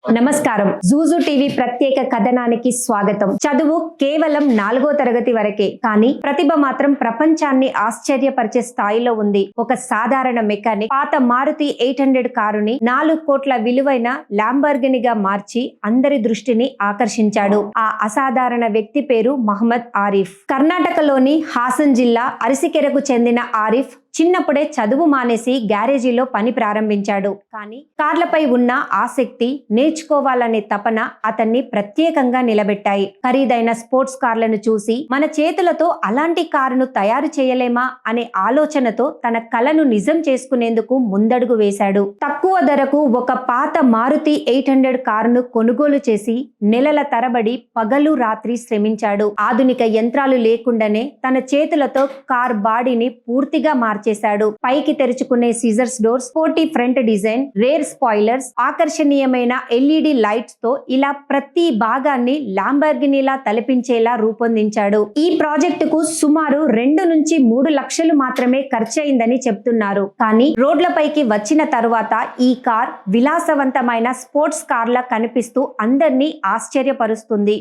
నమస్కారం. జూజు టీవీ ప్రత్యేక కథనానికి స్వాగతం. చదువు కేవలం 4వ తరగతి వరకే, కానీ ప్రతిభ మాత్రం ప్రపంచాన్ని ఆశ్చర్యపరిచే స్థాయిలో ఉంది. ఒక సాధారణ మెకానిక్ పాత మారుతి 800 కారుని 4 కోట్ల విలువైన ల్యాంబర్గినిగా మార్చి అందరి దృష్టిని ఆకర్షించాడు. ఆ అసాధారణ వ్యక్తి పేరు మహమ్మద్ ఆరిఫ్. కర్ణాటకలోని హాసన్ జిల్లా అరిసికెరకు చెందిన ఆరిఫ్ చిన్నప్పుడే చదువు మానేసి గ్యారేజీలో పని ప్రారంభించాడు. కానీ కార్లపై ఉన్న ఆసక్తి, నేర్చుకోవాలనే తపన అతన్ని ప్రత్యేకంగా నిలబెట్టాయి. ఖరీదైన స్పోర్ట్స్ కార్లను చూసి మన చేతులతో అలాంటి కారును తయారు చేయలేమా అనే ఆలోచనతో తన కలను నిజం చేసుకునేందుకు ముందడుగు వేశాడు. తక్కువ ధరకు ఒక పాత మారుతి 800 కారును కొనుగోలు చేసి నెలల తరబడి పగలు రాత్రి శ్రమించాడు. ఆధునిక యంత్రాలు లేకుండానే తన చేతులతో కార్ బాడీని పూర్తిగా చేశాడు. పైకి తెరుచుకునే scissors doors, sporty front design, rear spoilers, ఆకర్షణీయమైన ఎల్ఈడి లైట్స్ తో ఇలా ప్రతి భాగాన్ని ల్యాంబర్గినిలా తలపించేలా రూపొందించాడు. ఈ ప్రాజెక్టుకు సుమారు 2 నుంచి 3 లక్షలు మాత్రమే ఖర్చయిందని చెప్తున్నారు. కానీ రోడ్లపైకి వచ్చిన తరువాత ఈ కార్ విలాసవంతమైన స్పోర్ట్స్ కార్లా కనిపిస్తూ అందరినీ ఆశ్చర్యపరుస్తుంది.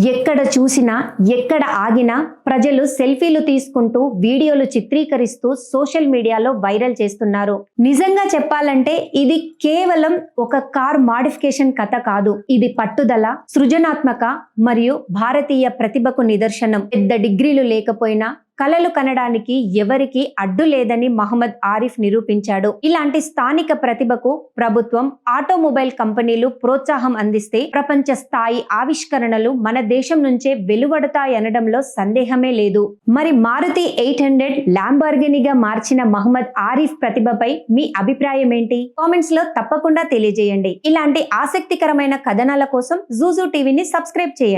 ఎక్కడ చూసినా, ఎక్కడ ఆగినా ప్రజలు సెల్ఫీలు తీసుకుంటూ, వీడియోలు చిత్రీకరిస్తూ సోషల్ మీడియాలో వైరల్ చేస్తున్నారు. నిజంగా చెప్పాలంటే ఇది కేవలం ఒక కార్ మాడిఫికేషన్ కథ కాదు. ఇది పట్టుదల, సృజనాత్మక మరియు భారతీయ ప్రతిభకు నిదర్శనం. పెద్ద డిగ్రీలు లేకపోయినా కలలు కనడానికి ఎవరికి అడ్డు లేదని మహమ్మద్ ఆరిఫ్ నిరూపించాడు. ఇలాంటి స్థానిక ప్రతిభకు ప్రభుత్వం, ఆటోమొబైల్ కంపెనీలు ప్రోత్సాహం అందిస్తే ప్రపంచ స్థాయి ఆవిష్కరణలు మన దేశం నుంచే వెలువడతాయనడంలో సందేహమే లేదు. మరి మారుతి 800 ల్యాంబర్గినిగా మార్చిన మహమ్మద్ ఆరిఫ్ ప్రతిభపై మీ అభిప్రాయం ఏంటి? కామెంట్స్ లో తప్పకుండా తెలియజేయండి. ఇలాంటి ఆసక్తికరమైన కథనాల కోసం జూజు టీవీని సబ్స్క్రైబ్ చేయండి.